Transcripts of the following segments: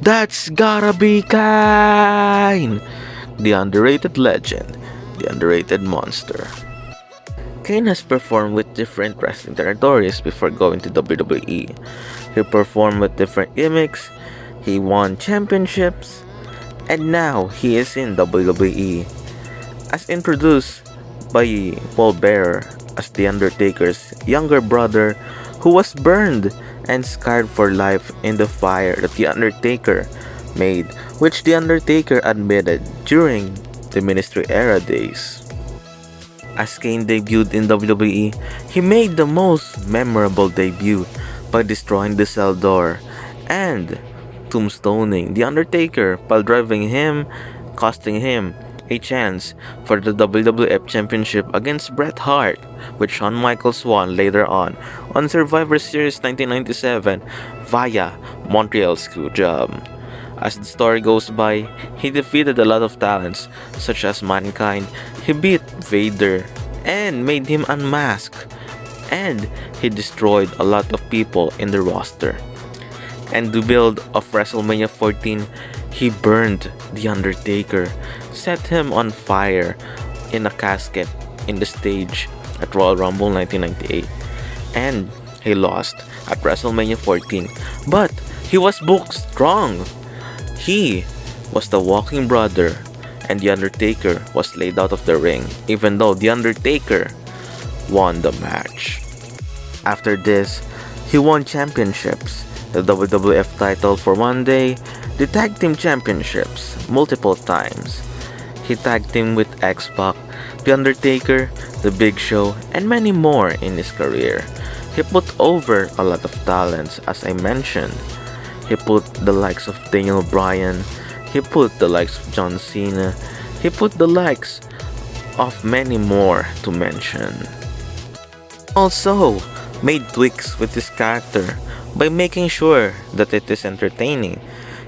That's gotta be Kane! The underrated legend, the underrated monster. Kane has performed with different wrestling territories before going to WWE. He performed with different gimmicks, he won championships, and now he is in WWE. As introduced by Paul Bearer as The Undertaker's younger brother who was burned and scarred for life in the fire that The Undertaker made, which The Undertaker admitted during the Ministry era days. As Kane debuted in WWE, he made the most memorable debut by destroying the cell door and tombstoning The Undertaker while driving him, costing him a chance for the WWF Championship against Bret Hart, which Shawn Michaels won later on Survivor Series 1997 via Montreal Screwjob. As the story goes by, he defeated a lot of talents such as Mankind, he beat Vader and made him unmask, and he destroyed a lot of people in the roster. And the build of WrestleMania 14, he burned The Undertaker, set him on fire in a casket in the stage at Royal Rumble 1998, and he lost at WrestleMania 14, but he was booked strong. He was the walking brother, and The Undertaker was laid out of the ring, even though The Undertaker won the match. After this, he won championships, the WWF title for one day, the Tag Team Championships multiple times. He tag teamed with X-Pac, The Undertaker, The Big Show, and many more in his career. He put over a lot of talents, as I mentioned. He put the likes of Daniel Bryan, he put the likes of John Cena, he put the likes of many more to mention. Also, made tweaks with his character by making sure that it is entertaining.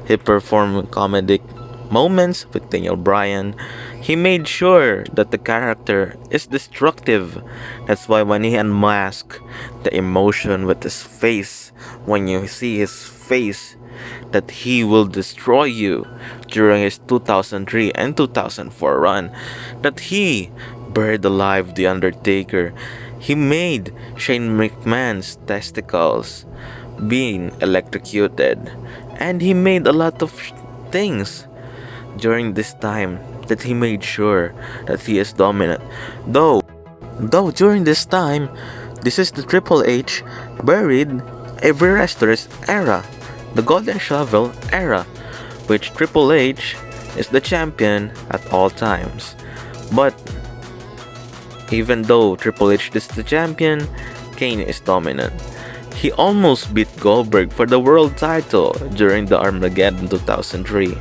He performed comedic moments with Daniel Bryan. He made sure that the character is destructive. That's why when he unmasked the emotion with his face, when you see his face, that he will destroy you during his 2003 and 2004 run, that he buried alive The Undertaker. He made Shane McMahon's testicles being electrocuted, and he made a lot of things during this time that he made sure that he is dominant. Though during this time, this is the Triple H buried every wrestler's era, the Golden Shovel era, which Triple H is the champion at all times. But even though Triple H is the champion, Kane is dominant. He almost beat Goldberg for the world title during the Armageddon 2003.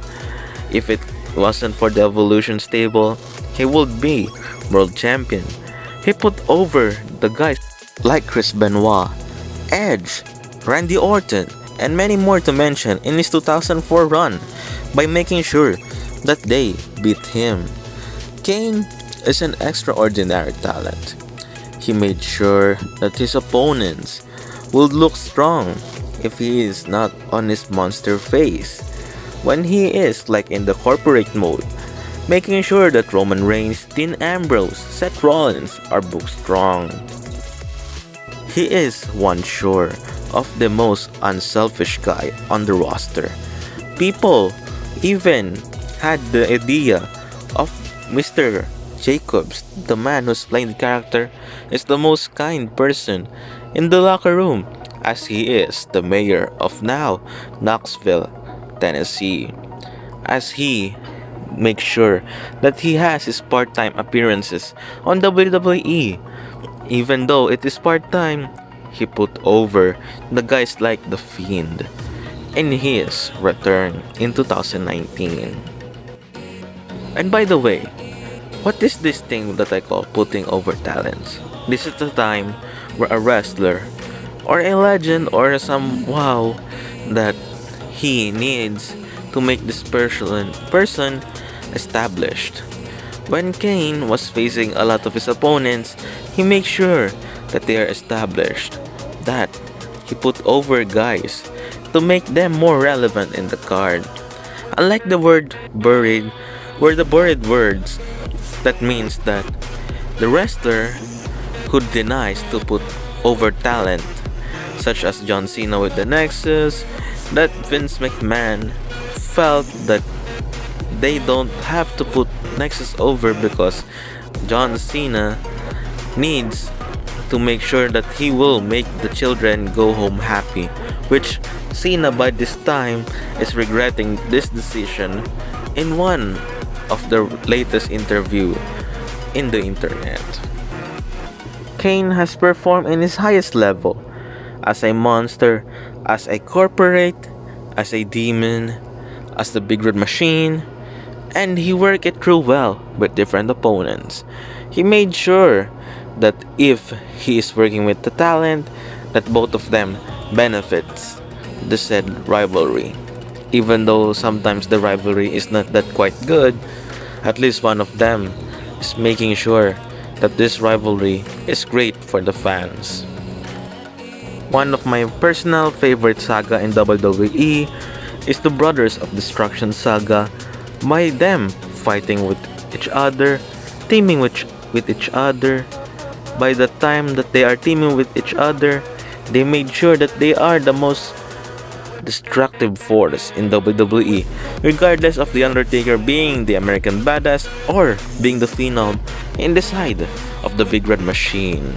If it wasn't for the Evolution stable, he would be world champion. He put over the guys like Chris Benoit, Edge, Randy Orton, and many more to mention in his 2004 run by making sure that they beat him. Kane is an extraordinary talent. He made sure that his opponents would look strong if he is not on his monster face, when he is like in the corporate mode, making sure that Roman Reigns, Dean Ambrose, Seth Rollins are booked strong. He is one sure of the most unselfish guy on the roster. People even had the idea of Mr. Jacobs, the man who's playing the character, is the most kind person in the locker room, as he is the mayor of now Knoxville, Tennessee, as he makes sure that he has his part-time appearances on WWE. Even though it is part-time, he put over the guys like The Fiend in his return in 2019. And by the way, what is this thing that I call putting over talents? This is the time where a wrestler or a legend or some wow that he needs to make this person established. When Kane was facing a lot of his opponents, he made sure that they are established, that he put over guys to make them more relevant in the card. Unlike the word buried, were the buried words, that means that the wrestler who denies to put over talent, such as John Cena with the Nexus, that Vince McMahon felt that they don't have to put Nexus over because John Cena needs to make sure that he will make the children go home happy, which Cena by this time is regretting this decision in one of the latest interview in the internet. Kane has performed in his highest level as a monster, as a corporate, as a demon, as the big red machine, and he worked it through well with different opponents. He made sure that if he is working with the talent, that both of them benefits the said rivalry. Even though sometimes the rivalry is not that quite good, at least one of them is making sure that this rivalry is great for the fans. One of my personal favorite saga in WWE is the Brothers of Destruction saga, by them fighting with each other, teaming with each other. By the time that they are teaming with each other, they made sure that they are the most destructive force in WWE, regardless of The Undertaker being the American Badass or being the Phenom in the side of the Big Red Machine.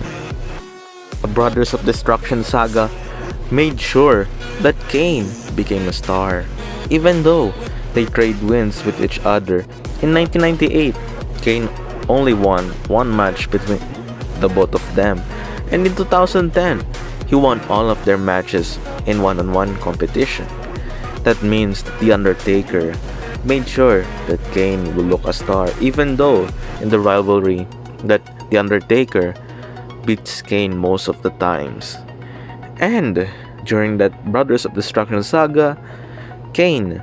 The Brothers of Destruction saga made sure that Kane became a star, even though they trade wins with each other. In 1998, Kane only won one match between the both of them, and in 2010, he won all of their matches in one-on-one competition. That means that The Undertaker made sure that Kane will look a star, even though in the rivalry that The Undertaker beats Kane most of the times. And during that Brothers of Destruction saga, Kane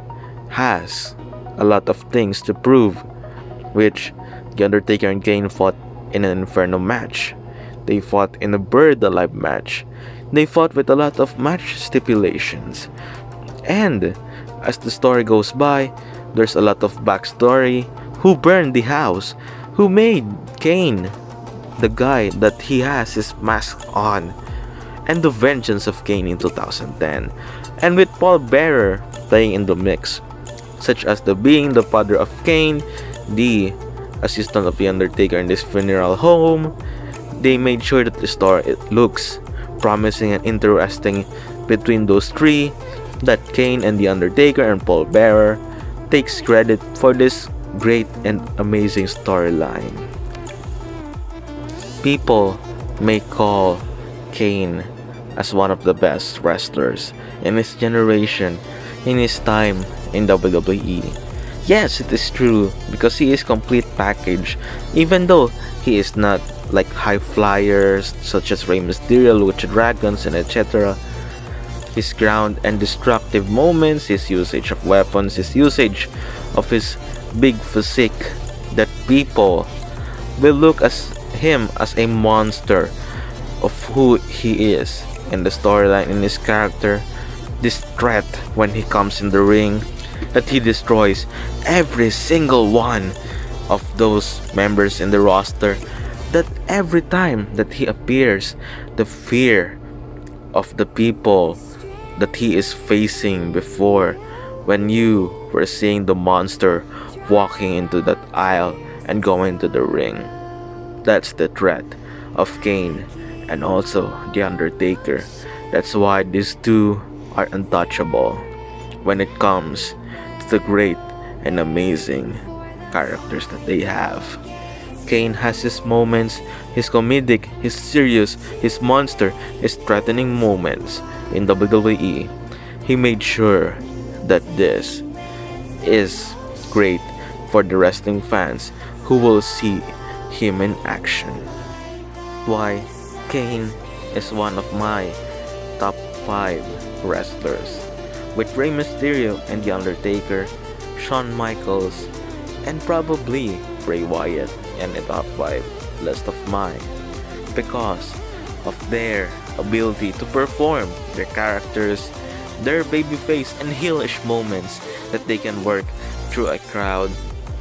has a lot of things to prove, which The Undertaker and Kane fought in an Inferno match. They fought in a Buried Alive match. They fought with a lot of match stipulations. And as the story goes by, there's a lot of backstory. Who burned the house? Who made Kane the guy that he has his mask on? And the vengeance of Kane in 2010. And with Paul Bearer playing in the mix, such as the being the father of Kane, the assistant of The Undertaker in this funeral home, they made sure that the story it looks promising and interesting between those three, that Kane and The Undertaker and Paul Bearer takes credit for this great and amazing storyline. People may call Kane as one of the best wrestlers in his generation, in his time in WWE. Yes, it is true, because he is complete package, even though he is not like high flyers such as Rey Mysterio, Lucha Dragons, and etc. His ground and destructive moments, his usage of weapons, his usage of his big physique, that people will look as him as a monster of who he is in the storyline, in his character, this threat when he comes in the ring, that he destroys every single one of those members in the roster, that every time that he appears, the fear of the people that he is facing before, when you were seeing the monster walking into that aisle and going to the ring. That's the threat of Kane and also The Undertaker. That's why these two are untouchable when it comes to the great and amazing characters that they have. Kane has his moments, his comedic, his serious, his monster, his threatening moments in WWE. He made sure that this is great for the wrestling fans who will see him in action. Why Kane is one of my top 5 wrestlers, with Rey Mysterio and The Undertaker, Shawn Michaels, and probably Bray Wyatt in the top 5 list of mine, because of their ability to perform their characters, their babyface and heelish moments, that they can work through a crowd,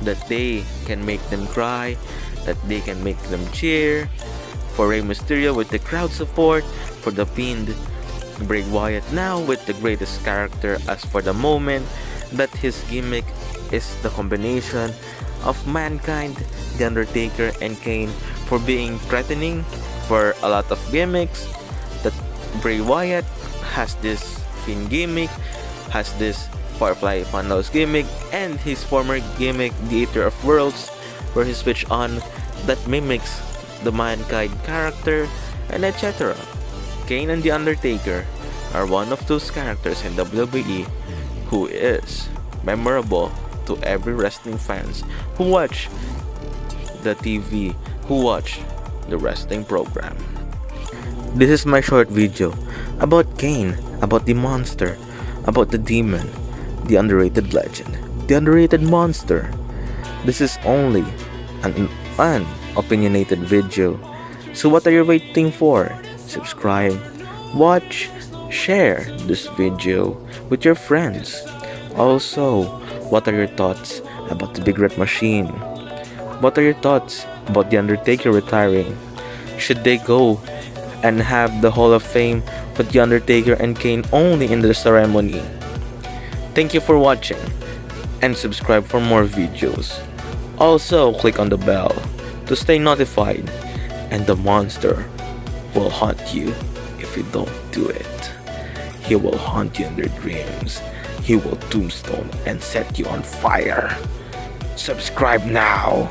that they can make them cry, that they can make them cheer. For Rey Mysterio with the crowd support, for the Fiend Bray Wyatt now with the greatest character as for the moment, that his gimmick is the combination of Mankind, The Undertaker, and Kane, for being threatening for a lot of gimmicks. That Bray Wyatt has this Fiend gimmick, has this Firefly Funhouse gimmick, and his former gimmick, the Eater of Worlds, where he switched on, that mimics the Mankind character, and etc. Kane and The Undertaker are one of those characters in WWE who is memorable to every wrestling fans who watch the TV, who watch the wrestling program. This is my short video about Kane, about the monster, about the demon, the underrated legend, the underrated monster. This is only an unopinionated video. So what are you waiting for? Subscribe, watch, share this video with your friends. Also, what are your thoughts about the Big Red Machine? What are your thoughts about The Undertaker retiring? Should they go and have the Hall of Fame with The Undertaker and Kane only in the ceremony? Thank you for watching and subscribe for more videos. Also, click on the bell to stay notified, and the monster will haunt you if you don't do it. He will haunt you in your dreams. He will tombstone and set you on fire. Subscribe now.